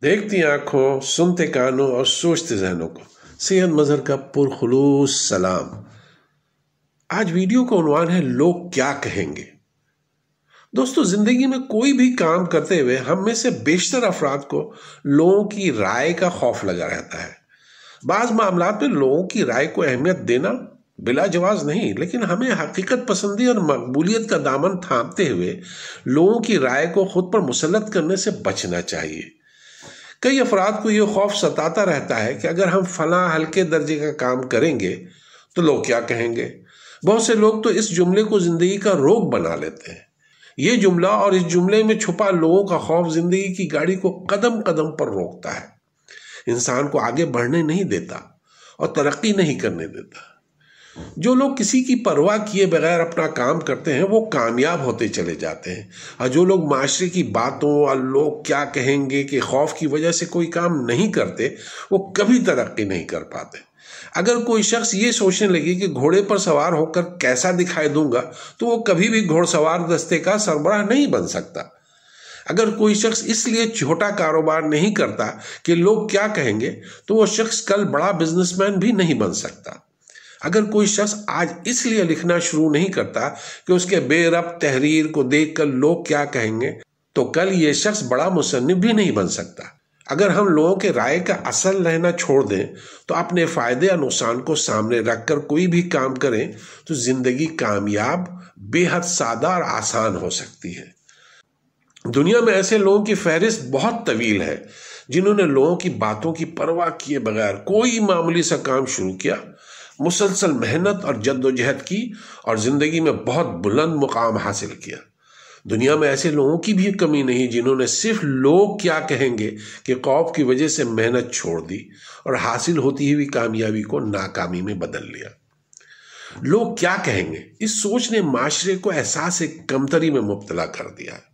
देखती आंखों, सुनते कानों और सोचते जहनों को सैयद मजहर का पुरखुलूस सलाम। आज वीडियो का उन्वान है लोग क्या कहेंगे। दोस्तों, जिंदगी में कोई भी काम करते हुए हम में से बेशतर अफराद को लोगों की राय का खौफ लगा रहता है। बाज मामलात में लोगों की राय को अहमियत देना बिला जवाज नहीं, लेकिन हमें हकीकत पसंदी और मकबूलियत का दामन थामते हुए लोगों की राय को खुद पर मुसल्लत करने से बचना चाहिए। कई अफराद को यह खौफ सताता रहता है कि अगर हम फला हल्के दर्जे का काम करेंगे तो लोग क्या कहेंगे। बहुत से लोग तो इस जुमले को जिंदगी का रोग बना लेते हैं। ये जुमला और इस जुमले में छुपा लोगों का खौफ जिंदगी की गाड़ी को कदम कदम पर रोकता है, इंसान को आगे बढ़ने नहीं देता और तरक्की नहीं करने देता। जो लोग किसी की परवाह किए बगैर अपना काम करते हैं वो कामयाब होते चले जाते हैं, और जो लोग माशरे की बातों और लोग क्या कहेंगे के खौफ की वजह से कोई काम नहीं करते वो कभी तरक्की नहीं कर पाते। अगर कोई शख्स ये सोचने लगे कि घोड़े पर सवार होकर कैसा दिखाई दूंगा तो वो कभी भी घोड़सवार दस्ते का सरबराह नहीं बन सकता। अगर कोई शख्स इसलिए छोटा कारोबार नहीं करता कि लोग क्या कहेंगे तो वो शख्स कल बड़ा बिजनेसमैन भी नहीं बन सकता। अगर कोई शख्स आज इसलिए लिखना शुरू नहीं करता कि उसके बेरब्त तहरीर को देखकर लोग क्या कहेंगे तो कल ये शख्स बड़ा मुसन्निफ भी नहीं बन सकता। अगर हम लोगों के राय का असर रहना छोड़ दें तो अपने फायदे या नुकसान को सामने रखकर कोई भी काम करें तो जिंदगी कामयाब, बेहद सादा और आसान हो सकती है। दुनिया में ऐसे लोगों की फहरिस्त बहुत तवील है जिन्होंने लोगों की बातों की परवाह किए बगैर कोई मामूली सा काम शुरू किया, मुसलसल मेहनत और जद्दोजहद की और जिंदगी में बहुत बुलंद मुकाम हासिल किया। दुनिया में ऐसे लोगों की भी कमी नहीं जिन्होंने सिर्फ लोग क्या कहेंगे कि खौफ की वजह से मेहनत छोड़ दी और हासिल होती हुई कामयाबी को नाकामी में बदल लिया। लोग क्या कहेंगे, इस सोच ने माशरे को एहसास कमतरी में मुब्तला कर दिया है।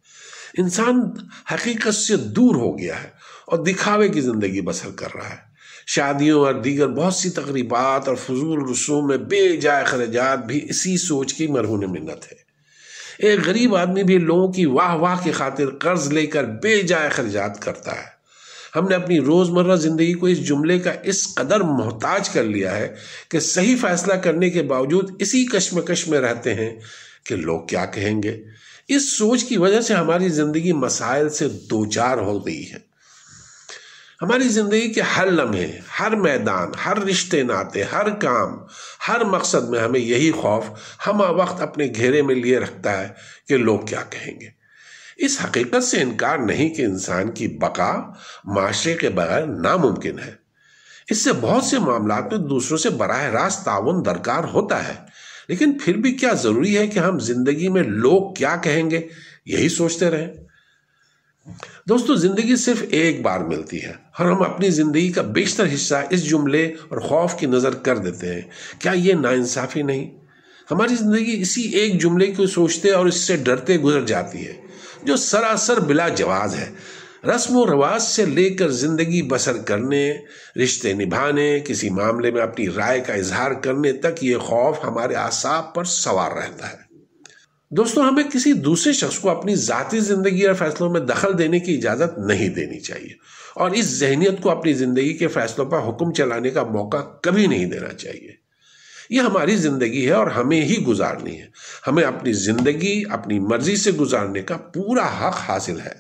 इंसान हकीकत से दूर हो गया है और दिखावे की जिंदगी बसर कर रहा है। शादियों और दीगर बहुत सी तकरीबात और फजूल रसूम में बेजाय खर्चात भी इसी सोच की मरहून मिन्नत है। एक गरीब आदमी भी लोगों की वाह वाह की खातिर कर्ज लेकर बेजाय खर्चात करता है। हमने अपनी रोजमर्रा जिंदगी को इस जुमले का इस कदर मोहताज कर लिया है कि सही फैसला करने के बावजूद इसी कश्मकश में रहते हैं कि लोग क्या कहेंगे। इस सोच की वजह से हमारी जिंदगी मसाइल से दो चार हो गई है। हमारी जिंदगी के हर लम्हे, हर मैदान, हर रिश्ते नाते, हर काम, हर मकसद में हमें यही खौफ हम वक्त अपने घेरे में लिए रखता है कि लोग क्या कहेंगे। इस हकीकत से इनकार नहीं कि इंसान की बका माशरे के बगैर नामुमकिन है। इससे बहुत से मामलात में दूसरों से बराह रास्त ताउन दरकार होता है, लेकिन फिर भी क्या जरूरी है कि हम जिंदगी में लोग क्या कहेंगे यही सोचते रहें। दोस्तों, जिंदगी सिर्फ एक बार मिलती है और हम अपनी जिंदगी का बेशतर हिस्सा इस जुमले और खौफ की नजर कर देते हैं। क्या ये नाइंसाफी नहीं? हमारी जिंदगी इसी एक जुमले को सोचते और इससे डरते गुजर जाती है जो सरासर बिला जवाज है। रस्म व रवाज से लेकर जिंदगी बसर करने, रिश्ते निभाने, किसी मामले में अपनी राय का इजहार करने तक ये खौफ हमारे आसाब पर सवार रहता है। दोस्तों, हमें किसी दूसरे शख्स को अपनी जाती जिंदगी और फैसलों में दखल देने की इजाजत नहीं देनी चाहिए और इस जहनियत को अपनी जिंदगी के फैसलों पर हुक्म चलाने का मौका कभी नहीं देना चाहिए। यह हमारी जिंदगी है और हमें ही गुजारनी है। हमें अपनी जिंदगी अपनी मर्जी से गुजारने का पूरा हक हासिल है।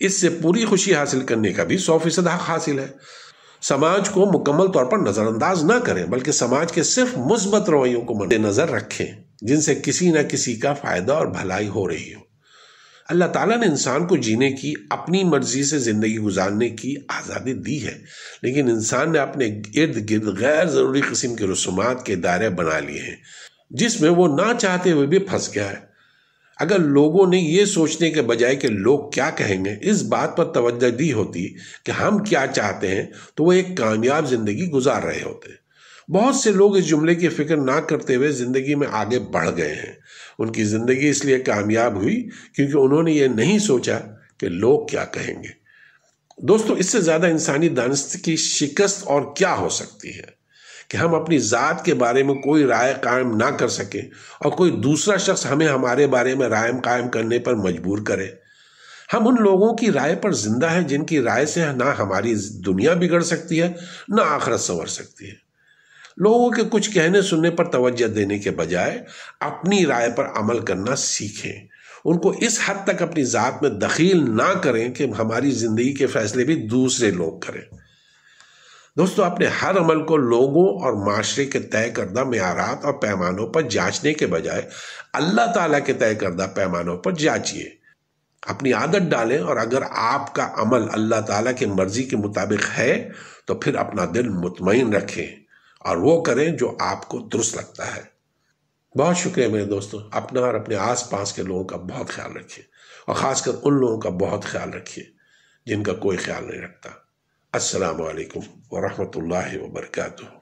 इससे पूरी खुशी हासिल करने का भी 100% हक हासिल है। समाज को मुकम्मल तौर पर नजरअंदाज ना करें, बल्कि समाज के सिर्फ मुस्बत रवैयों को मद्देनजर रखें जिनसे किसी न किसी का फायदा और भलाई हो रही हो। अल्लाह ताला ने इंसान को जीने की, अपनी मर्जी से जिंदगी गुजारने की आज़ादी दी है, लेकिन इंसान ने अपने इर्द गिर्द गैर जरूरी किस्म के रसूमात के दायरे बना लिए हैं जिसमें वो ना चाहते हुए भी फंस गया है। अगर लोगों ने ये सोचने के बजाय कि लोग क्या कहेंगे इस बात पर तवज्जो दी होती कि हम क्या चाहते हैं तो वो एक कामयाब जिंदगी गुजार रहे होते। बहुत से लोग इस जुमले की फिक्र ना करते हुए जिंदगी में आगे बढ़ गए हैं। उनकी जिंदगी इसलिए कामयाब हुई क्योंकि उन्होंने ये नहीं सोचा कि लोग क्या कहेंगे। दोस्तों, इससे ज्यादा इंसानी दानिश की शिकस्त और क्या हो सकती है कि हम अपनी ज़ात के बारे में कोई राय कायम ना कर सके और कोई दूसरा शख्स हमें हमारे बारे में राय कायम करने पर मजबूर करे। ہم ان لوگوں کی رائے پر زندہ ہیں جن کی رائے سے نہ ہماری دنیا بگڑ سکتی ہے نہ آخرت سنور سکتی ہے۔ لوگوں کے کچھ کہنے سننے پر توجہ دینے کے بجائے اپنی رائے پر عمل کرنا سیکھیں، ان کو اس حد تک اپنی ذات میں دخیل نہ کریں کہ ہماری زندگی کے فیصلے بھی دوسرے لوگ کریں۔ دوستو، اپنے ہر عمل کو لوگوں اور معاشرے کے طے کردہ معیارات اور پیمانوں پر جانچنے کے بجائے اللہ تعالیٰ کے طے کردہ پیمانوں پر جانچیے، اپنی عادت ڈالیں، اور اگر آپ کا عمل اللہ تعالیٰ کی مرضی کے مطابق ہے تو پھر اپنا دل مطمئن رکھیں اور وہ کریں جو آپ کو درست لگتا ہے۔ بہت شکریہ میرے دوستو، اپنا اور اپنے آس پاس کے لوگوں کا بہت خیال رکھیے، اور خاص کر ان لوگوں کا بہت خیال رکھیے جن کا کوئی خیال نہیں رکھتا۔ السلام علیکم ورحمۃ اللہ وبرکاتہ۔